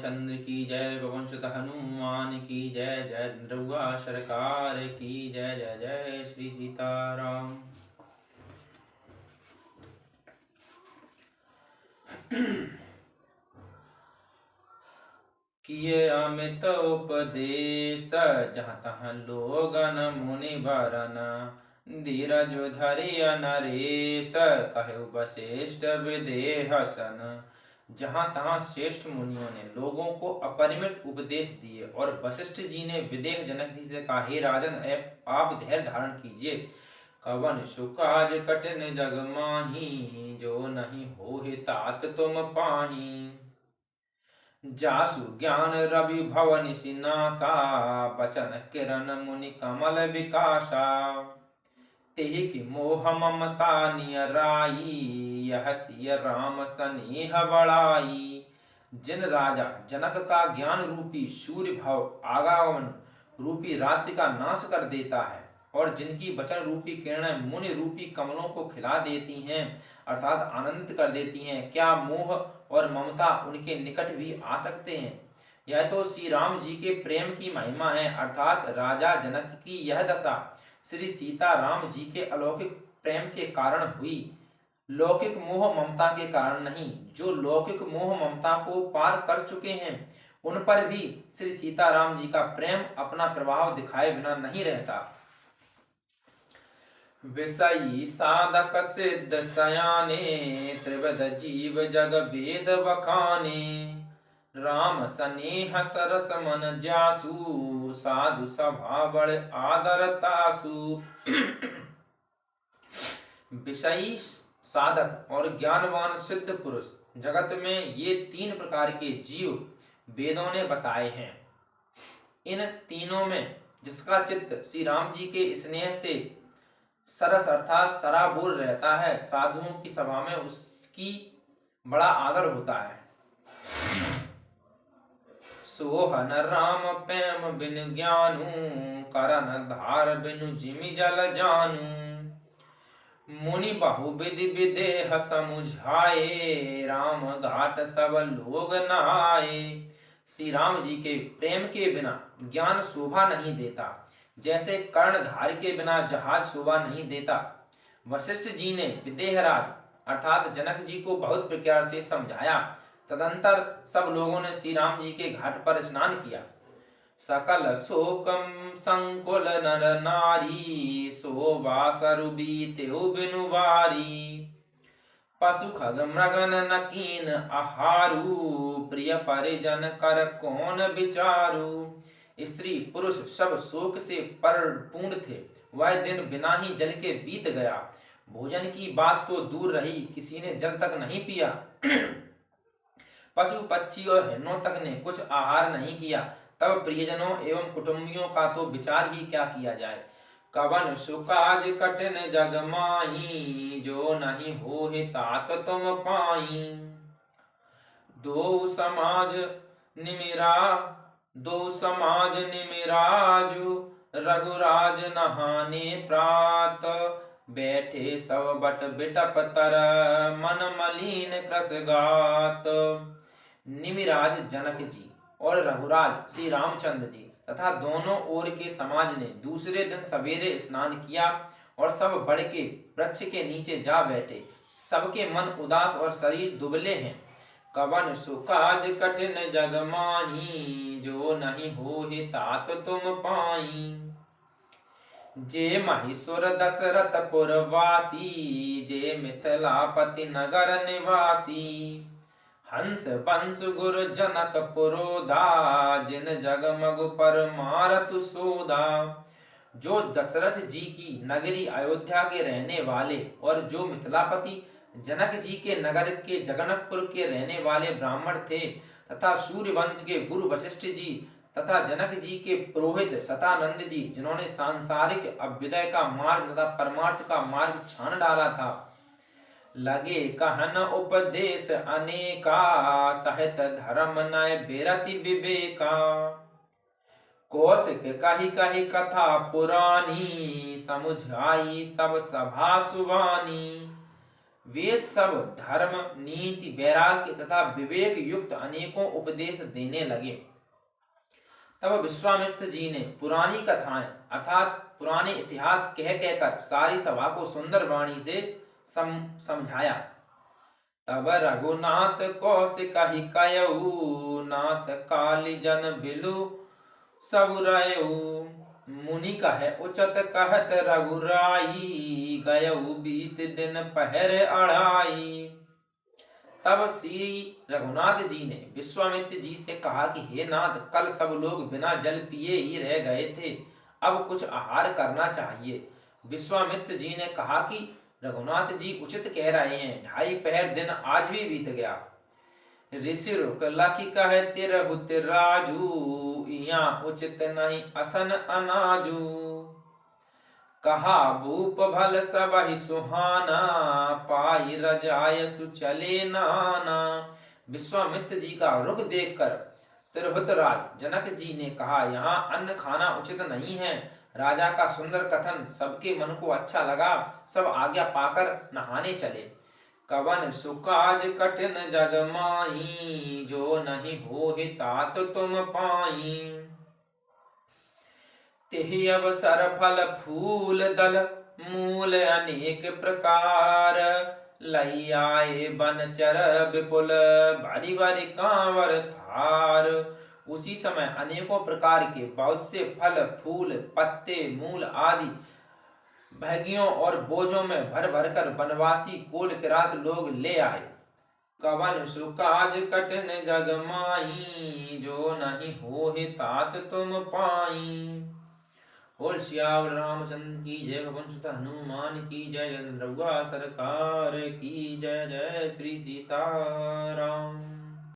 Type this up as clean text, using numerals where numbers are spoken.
रामचंद्र की जय। पवन सुत हनुमान की जय। जय नरुआ सरकार की जय। जय जय श्री सीताराम। किए अमित उपदेश जहाँ तहाँ लोगन मुनि बरन। धीरज धरिय नरेश कहु वशिष्ठ विदेहसन। जहाँ तहाँ श्रेष्ठ मुनियों ने लोगों को अपरिमित उपदेश दिए और वशिष्ठ जी ने विदेह जनक जी से कहा, हे राजन, आप धैर्य धारण कीजिए। कवन सुकाज कठिन जग माही, जो नहीं होहि तात तुम पाही। जासु ज्ञान रवि भवन सिनासा, बचन किरण मुनि कमल विकासा। तेहि की मोह ममता नियराई, यह सिय राम सनेह बढ़ाई। जिन राजा जनक का ज्ञान रूपी सूर्य भव आगमन रूपी रात्रि का नाश कर देता है और जिनकी वचन रूपी किरणें मुनि रूपी कमलों को खिला देती हैं अर्थात आनंदित कर देती हैं, क्या मोह और ममता उनके निकट भी आ सकते हैं। यह तो श्री राम जी के प्रेम की महिमा है, अर्थात राजा जनक की यह दशा श्री सीता राम जी के अलौकिक प्रेम के कारण हुई, लौकिक मोह ममता के कारण नहीं। जो लौकिक मोह ममता को पार कर चुके हैं उन पर भी श्री सीताराम जी का प्रेम अपना प्रभाव दिखाए बिना नहीं रहता। विषयी साधक सिद्ध सयाने, त्रिविध जीव जग वेद बखाने। राम सनेह सरस मन जासु, साधु सभा बड़ आदर तासु। विषयी साधक और ज्ञानवान सिद्ध पुरुष जगत में ये तीन प्रकार के जीव वेदों ने बताए हैं। इन तीनों में जिसका चित्त श्री राम जी के स्नेह से सरस अर्थात सराबोर रहता है, साधुओं की सभा में उसकी बड़ा आदर होता है। सोहन राम प्रेम बिन ज्ञानू, करन धार बिनु जिमि जल जानू। मुनि बहु विधि विदेह समुझाए, राम घाट सब लोग नहाए। श्री राम जी के प्रेम के बिना ज्ञान शोभा नहीं देता, जैसे कर्णधार के बिना जहाज शोभा नहीं देता। वशिष्ठ जी ने विदेहराज अर्थात जनक जी को बहुत प्रकार से समझाया। तदंतर सब लोगों ने श्री राम जी के घाट पर स्नान किया। सकल शोकम संकुल नर नारी, शोभा सरुबीतेउ बिनु बारी। पशु खग मृगन नकीन आहारू, प्रिय परिजन कर कौन विचारू। स्त्री पुरुष सब शोक से परिपूर्ण थे। वह दिन बिना ही जल के बीत गया। भोजन की बात तो दूर रही, किसी ने जल तक नहीं पिया। पशु पक्षी और हिरणों तक ने कुछ आहार नहीं किया। तब प्रियजनों एवं कुटुंबियों का तो विचार ही क्या किया जाए। कवन सुकाज कठिन जग माही, जो नहीं होहि तात तुम पाई। दो समाज निमिराजु, रघुराज नहाने प्रात। बैठे सब बट बिटप तर, मन मलिन कृस गात। निमिराज जनक जी और रघुराज श्री रामचंद्र जी तथा दोनों ओर के समाज ने दूसरे दिन सवेरे स्नान किया और सब बड़ के वृक्ष के नीचे जा बैठे। सबके मन उदास और शरीर दुबले हैं। कवन सुकाज कठिन जग माही, जो नहीं होहि तात तुम पाई। जे महिषुर दशरथ पुरवासी, जे मिथिलापति नगर निवासी। हंस बंस गुरु जनक पुरोधा, जिन जगमग पर मारतु सोधा। जो दशरथ जी की नगरी अयोध्या के रहने वाले और जो मिथिलापति जनक जी के नगर के जगन्नाथपुर के रहने वाले ब्राह्मण थे तथा सूर्यवंश के गुरु वशिष्ठ जी तथा जनक जी के पुरोहित सतानंद जी, जिन्होंने सांसारिक अभ्युदय का मार्ग तथा परमार्थ का मार्ग छान डाला था। लगे कहन उपदेश अनेका, सहित धर्म नय बिरति विवेका। कौशिक कही कही कथा पुरानी, समुझाई सब सभा सुवानी। वे सब धर्म, नीति, वैराग्य तथा विवेक युक्त अनेकों उपदेश देने लगे। तब विश्वामित्र जी ने पुरानी कथाएं अर्थात पुराने इतिहास कह कहकर सारी सभा को सुंदर वाणी से समझाया। तब रघुनाथ कौशिक ही कयऊ, नाथ काली जन बिलु सब रयऊ। मुनि कहे उचत कहत रघुराई, गयऊ बीत दिन पहर अढ़ाई। तब श्री रघुनाथ जी ने विश्वामित्र जी से कहा कि हे नाथ, कल सब लोग बिना जल पिए ही रह गए थे, अब कुछ आहार करना चाहिए। विश्वामित्र जी ने कहा कि रघुनाथ जी उचित कह रहे हैं, 2.5 पहर दिन आज भी बीत गया। ऋषि रुकला की कहे तिरहु तिराजू, यहाँ उचित नहीं असन अनाजू। कहा भूप भल सब ही सुहाना, पाई रजाय सुचले नाना। विश्वामित्र जी का रुख देखकर तिरहुत राज जनक जी ने कहा, यहाँ अन्न खाना उचित नहीं है। राजा का सुंदर कथन सबके मन को अच्छा लगा, सब आज्ञा पाकर नहाने चले। कवन सुकाज कठिन जग माही, जो नहीं हो तात तुम पाई। तेहि अवसर फल फूल दल, मूल अनेक प्रकार। लई आए बनचर विपुल, भारी भारी कांवर थार। उसी समय अनेकों प्रकार के बहुत से फल फूल पत्ते मूल आदि भैगियों और बोझों में भर भर कर वनवासी कोल किरात लोग ले आए। कवन सुकाज कठिन जग माई, जो नहीं हो तात तुम पाई। बोल सियावर रामचंद्र की जय, पवन सुत हनुमान की जय, रघुआ सरकार की जय। जय श्री सीताराम।